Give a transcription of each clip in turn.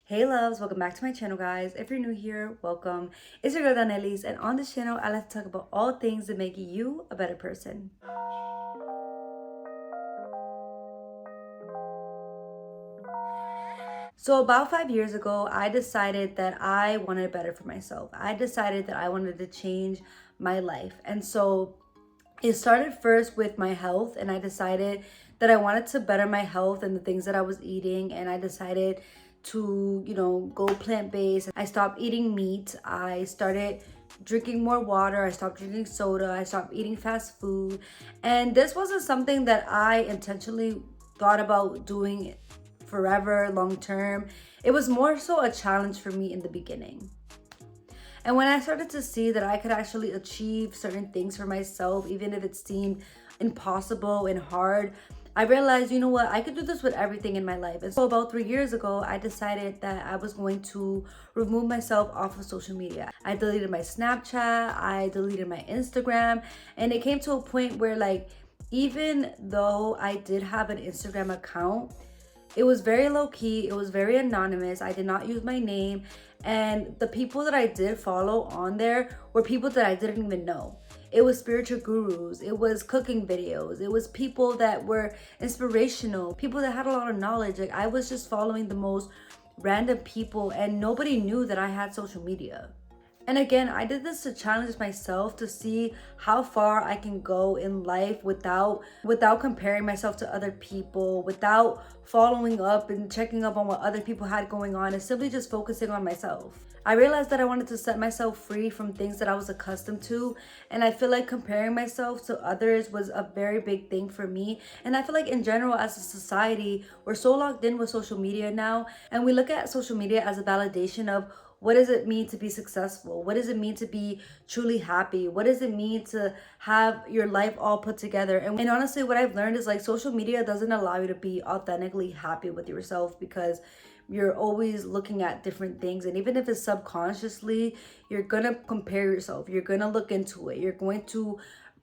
Hey loves, welcome back to my channel guys. If you're new here, welcome. It's your girl Danelis, and on this channel I like to talk about all things that make you a better person. So about 5 years ago, I decided that I wanted better for myself. I decided that I wanted to change my life. And so it started first with my health, and I decided that I wanted to better my health and the things that I was eating, and I decided to, go plant-based. I stopped eating meat. I started drinking more water. I stopped drinking soda. I stopped eating fast food. And this wasn't something that I intentionally thought about doing forever, long term. It was more so a challenge for me in the beginning. And when I started to see that I could actually achieve certain things for myself, even if it seemed impossible and hard, I realized, you know what, I could do this with everything in my life. And so about 3 years ago, I decided that I was going to remove myself off of social media. I deleted my Snapchat, I deleted my Instagram, and it came to a point where, like, even though I did have an Instagram account, it was very low key, it was very anonymous. I did not use my name, and the people that I did follow on there were people that I didn't even know. It was spiritual gurus, it was cooking videos, it was people that were inspirational, people that had a lot of knowledge. Like, I was just following the most random people, and nobody knew that I had social media. And again, I did this to challenge myself to see how far I can go in life without comparing myself to other people, without following up and checking up on what other people had going on, and simply just focusing on myself. I realized that I wanted to set myself free from things that I was accustomed to, and I feel like comparing myself to others was a very big thing for me. And I feel like in general, as a society, we're so locked in with social media now, and we look at social media as a validation of what does it mean to be successful? What does it mean to be truly happy? What does it mean to have your life all put together? And honestly, what I've learned is, like, social media doesn't allow you to be authentically happy with yourself, because you're always looking at different things. And even if it's subconsciously, you're gonna compare yourself. You're gonna look into it. You're going to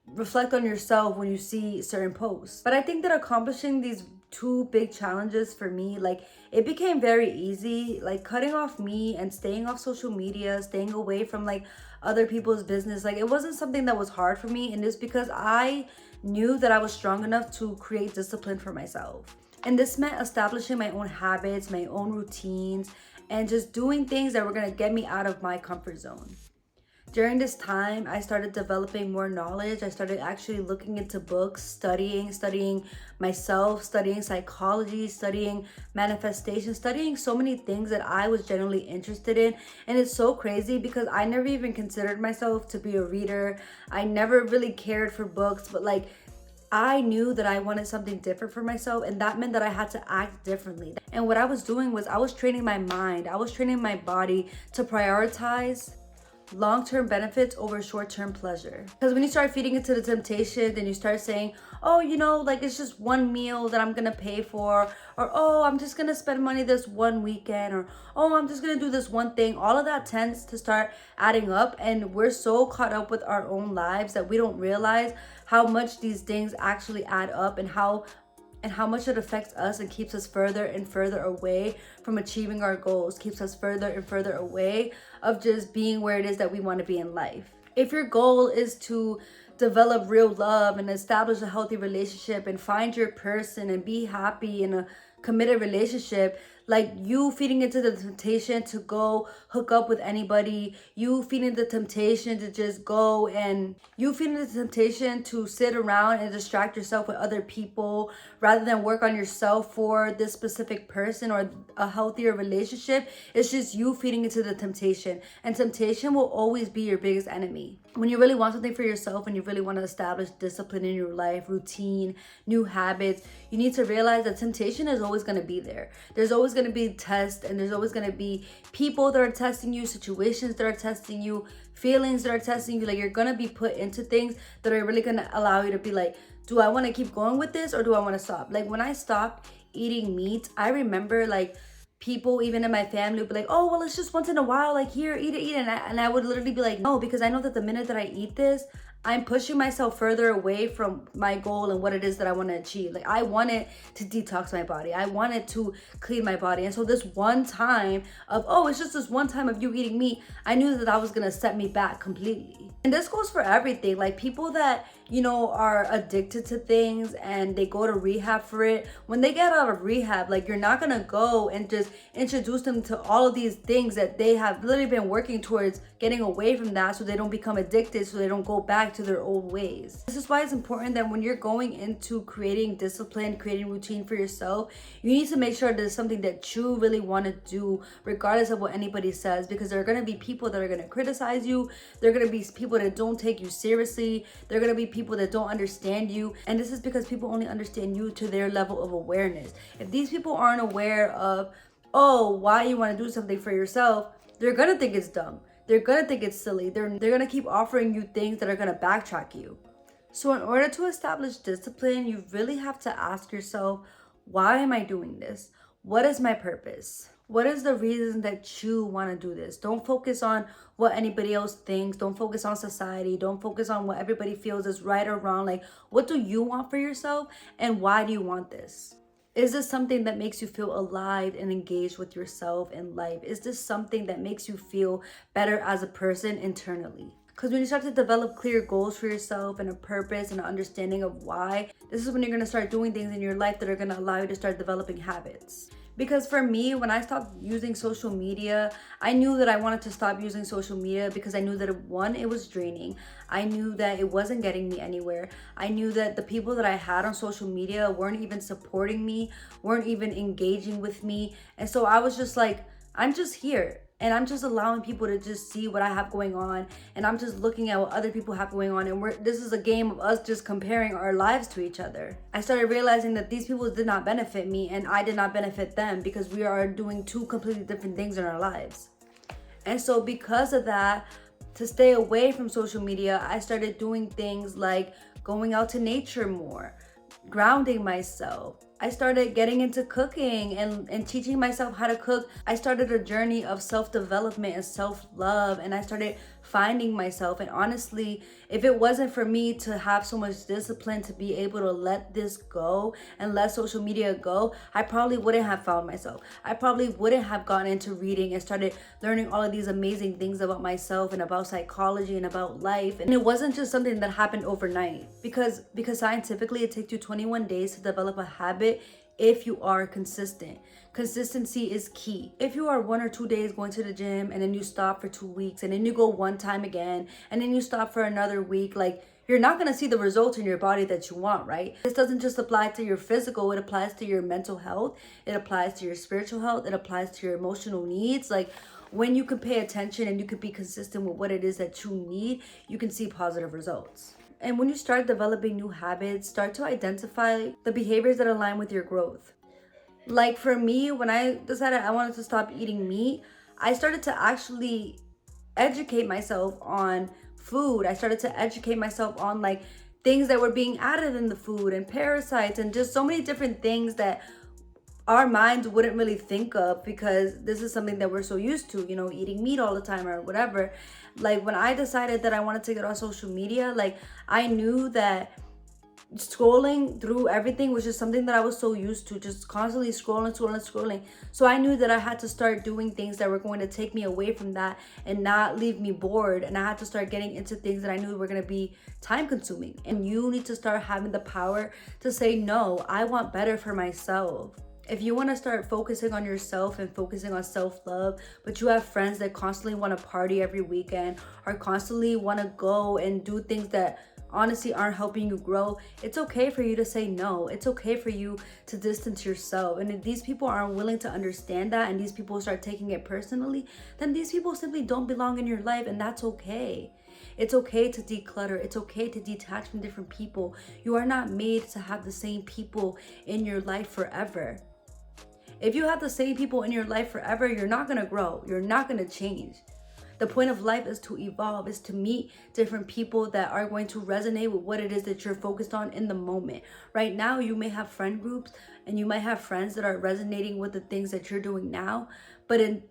reflect on yourself when you see certain posts. But I think that accomplishing these two big challenges for me, like, it became very easy. Like, cutting off me and staying off social media, staying away from, like, other people's business, like, it wasn't something that was hard for me. And it's because I knew that I was strong enough to create discipline for myself. And this meant establishing my own habits, my own routines, and just doing things that were gonna get me out of my comfort zone. During this time, I started developing more knowledge. I started actually looking into books, studying myself, studying psychology, studying manifestation, studying so many things that I was generally interested in. And it's so crazy because I never even considered myself to be a reader. I never really cared for books, but, like, I knew that I wanted something different for myself, and that meant that I had to act differently. And what I was doing was I was training my mind, I was training my body to prioritize long-term benefits over short-term pleasure. Because when you start feeding into the temptation, then you start saying, oh, like, it's just one meal that I'm gonna pay for, or oh, I'm just gonna spend money this one weekend, or oh, I'm just gonna do this one thing. All of that tends to start adding up, and we're so caught up with our own lives that we don't realize how much these things actually add up, and how much it affects us and keeps us further and further away from achieving our goals, keeps us further and further away of just being where it is that we want to be in life. If your goal is to develop real love and establish a healthy relationship and find your person and be happy in a committed relationship, like, you feeding into the temptation to go hook up with anybody, you feeding the temptation to just go, and you feeding the temptation to sit around and distract yourself with other people rather than work on yourself for this specific person or a healthier relationship, it's just you feeding into the temptation. And temptation will always be your biggest enemy. When you really want something for yourself and you really want to establish discipline in your life, routine, new habits, you need to realize that temptation is always going to be there. There's always going to be tests, and there's always going to be people that are testing you, situations that are testing you, feelings that are testing you. Like, you're going to be put into things that are really going to allow you to be like, do I want to keep going with this, or do I want to stop? Like, when I stopped eating meat, I remember, like, people even in my family would be like, oh, well, it's just once in a while, like, here, eat it. And I would literally be like, no, because I know that the minute that I eat this, I'm pushing myself further away from my goal and what it is that I want to achieve. Like, I wanted to detox my body. I wanted to clean my body. And so this one time of, oh, it's just this one time of you eating meat, I knew that that was going to set me back completely. And this goes for everything. Like, people that, you know, are addicted to things and they go to rehab for it, when they get out of rehab, like, you're not going to go and just introduce them to all of these things that they have literally been working towards getting away from, that so they don't become addicted, so they don't go back to their old ways. This is why it's important that when you're going into creating discipline, creating routine for yourself, you need to make sure that it's something that you really want to do, regardless of what anybody says, because there are going to be people that are going to criticize you. There are going to be people that don't take you seriously. There are going to be people that don't understand you. And this is because people only understand you to their level of awareness. If these people aren't aware of, oh, why you want to do something for yourself, they're going to think it's dumb. They're going to think it's silly. They're going to keep offering you things that are going to backtrack you. So in order to establish discipline, you really have to ask yourself, why am I doing this? What is my purpose? What is the reason that you want to do this? Don't focus on what anybody else thinks. Don't focus on society. Don't focus on what everybody feels is right or wrong. Like, what do you want for yourself, and why do you want this? Is this something that makes you feel alive and engaged with yourself and life? Is this something that makes you feel better as a person internally? Because when you start to develop clear goals for yourself and a purpose and an understanding of why, this is when you're going to start doing things in your life that are going to allow you to start developing habits. Because for me, when I stopped using social media, I knew that I wanted to stop using social media because I knew that it was draining. I knew that it wasn't getting me anywhere. I knew that the people that I had on social media weren't even supporting me, weren't even engaging with me. And so I was just like, I'm just here. And I'm just allowing people to just see what I have going on. And I'm just looking at what other people have going on. And this is a game of us just comparing our lives to each other. I started realizing that these people did not benefit me and I did not benefit them, because we are doing two completely different things in our lives. And so because of that, to stay away from social media, I started doing things like going out to nature more, grounding myself. I started getting into cooking and teaching myself how to cook. I started a journey of self-development and self-love, and I started finding myself. And honestly, if it wasn't for me to have so much discipline to be able to let this go and let social media go, I probably wouldn't have found myself. I probably wouldn't have gotten into reading and started learning all of these amazing things about myself and about psychology and about life. And it wasn't just something that happened overnight, because scientifically it takes you 21 days to develop a habit if you are consistent. Consistency is key. If you are 1 or 2 days going to the gym and then you stop for 2 weeks and then you go one time again and then you stop for another week, like, you're not going to see the results in your body that you want, right? This doesn't just apply to your physical, it applies to your mental health, it applies to your spiritual health, it applies to your emotional needs. Like, when you can pay attention and you can be consistent with what it is that you need, you can see positive results. And when you start developing new habits, start to identify the behaviors that align with your growth. Like for me, when I decided I wanted to stop eating meat, I started to actually educate myself on food. I started to educate myself on like things that were being added in the food and parasites and just so many different things that our minds wouldn't really think of, because this is something that we're so used to, you know, eating meat all the time or whatever. Like when I decided that I wanted to get on social media, like I knew that scrolling through everything was just something that I was so used to, just constantly scrolling. So I knew that I had to start doing things that were going to take me away from that and not leave me bored. And I had to start getting into things that I knew were going to be time consuming. And you need to start having the power to say, no, I want better for myself. If you want to start focusing on yourself and focusing on self-love, but you have friends that constantly want to party every weekend or constantly want to go and do things that honestly aren't helping you grow, it's okay for you to say no. It's okay for you to distance yourself. And if these people aren't willing to understand that and these people start taking it personally, then these people simply don't belong in your life, and that's okay. It's okay to declutter. It's okay to detach from different people. You are not made to have the same people in your life forever. If you have the same people in your life forever, you're not going to grow. You're not going to change. The point of life is to evolve, is to meet different people that are going to resonate with what it is that you're focused on in the moment. Right now, you may have friend groups and you might have friends that are resonating with the things that you're doing now, but in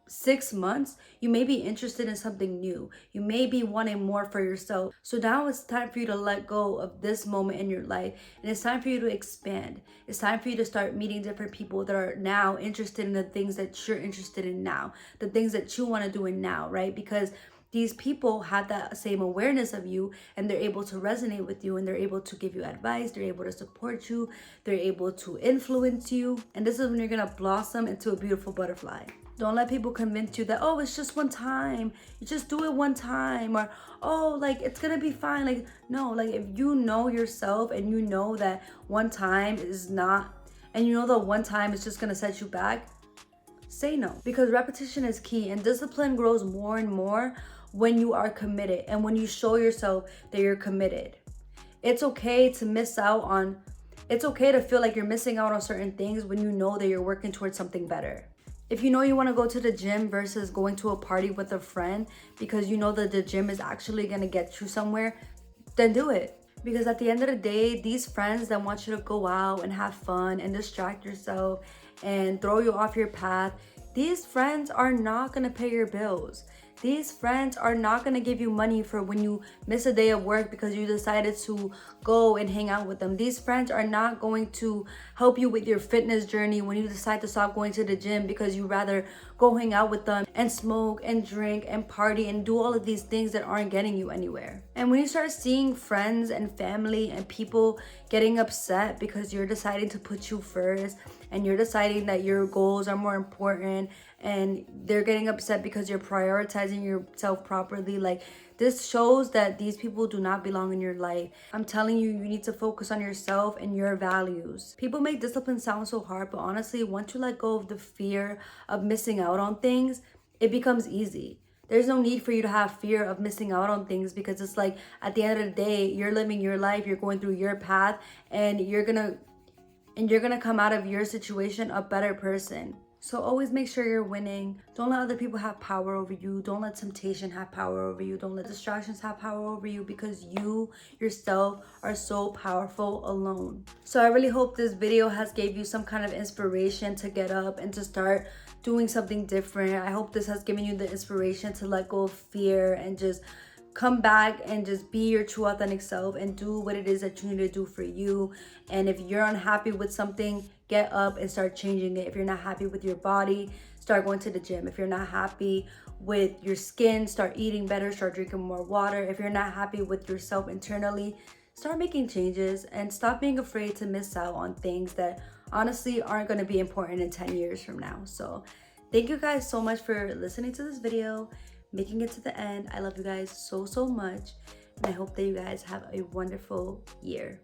6 months, you may be interested in something new. You may be wanting more for yourself. So now it's time for you to let go of this moment in your life. And it's time for you to expand. It's time for you to start meeting different people that are now interested in the things that you're interested in now, the things that you want to do in now, right? Because these people have that same awareness of you, and they're able to resonate with you, and they're able to give you advice, they're able to support you, they're able to influence you. And this is when you're gonna blossom into a beautiful butterfly. Don't let people convince you that, oh, it's just one time, you just do it one time, or oh, like it's gonna be fine. Like, no, like if you know yourself and you know that one time is not, and you know that one time is just gonna set you back, say no. Because repetition is key, and discipline grows more and more when you are committed and when you show yourself that you're committed. It's okay to miss out on, it's okay to feel like you're missing out on certain things when you know that you're working towards something better. If you know you want to go to the gym versus going to a party with a friend because you know that the gym is actually going to get you somewhere, then do it. Because at the end of the day, these friends that want you to go out and have fun and distract yourself and throw you off your path, these friends are not going to pay your bills. These friends are not going to give you money for when you miss a day of work because you decided to go and hang out with them. These friends are not going to help you with your fitness journey when you decide to stop going to the gym because you rather go hang out with them and smoke and drink and party and do all of these things that aren't getting you anywhere. And when you start seeing friends and family and people getting upset because you're deciding to put you first and you're deciding that your goals are more important, and they're getting upset because you're prioritizing yourself properly, like this shows that these people do not belong in your life. I'm telling you, you need to focus on yourself and your values. People make discipline sound so hard, but honestly, once you let go of the fear of missing out on things, it becomes easy. There's no need for you to have fear of missing out on things, because it's like at the end of the day, you're living your life, you're going through your path, and you're gonna come out of your situation a better person. So always make sure you're winning. Don't let other people have power over you. Don't let temptation have power over you. Don't let distractions have power over you, because you yourself are so powerful alone. So I really hope this video has gave you some kind of inspiration to get up and to start doing something different. I hope this has given you the inspiration to let go of fear and just come back and just be your true authentic self and do what it is that you need to do for you. And if you're unhappy with something, get up and start changing it. If you're not happy with your body, start going to the gym. If you're not happy with your skin, start eating better, start drinking more water. If you're not happy with yourself internally, start making changes and stop being afraid to miss out on things that honestly aren't going to be important in 10 years from now. So thank you guys so much for listening to this video, making it to the end. I love you guys so much, and I hope that you guys have a wonderful year.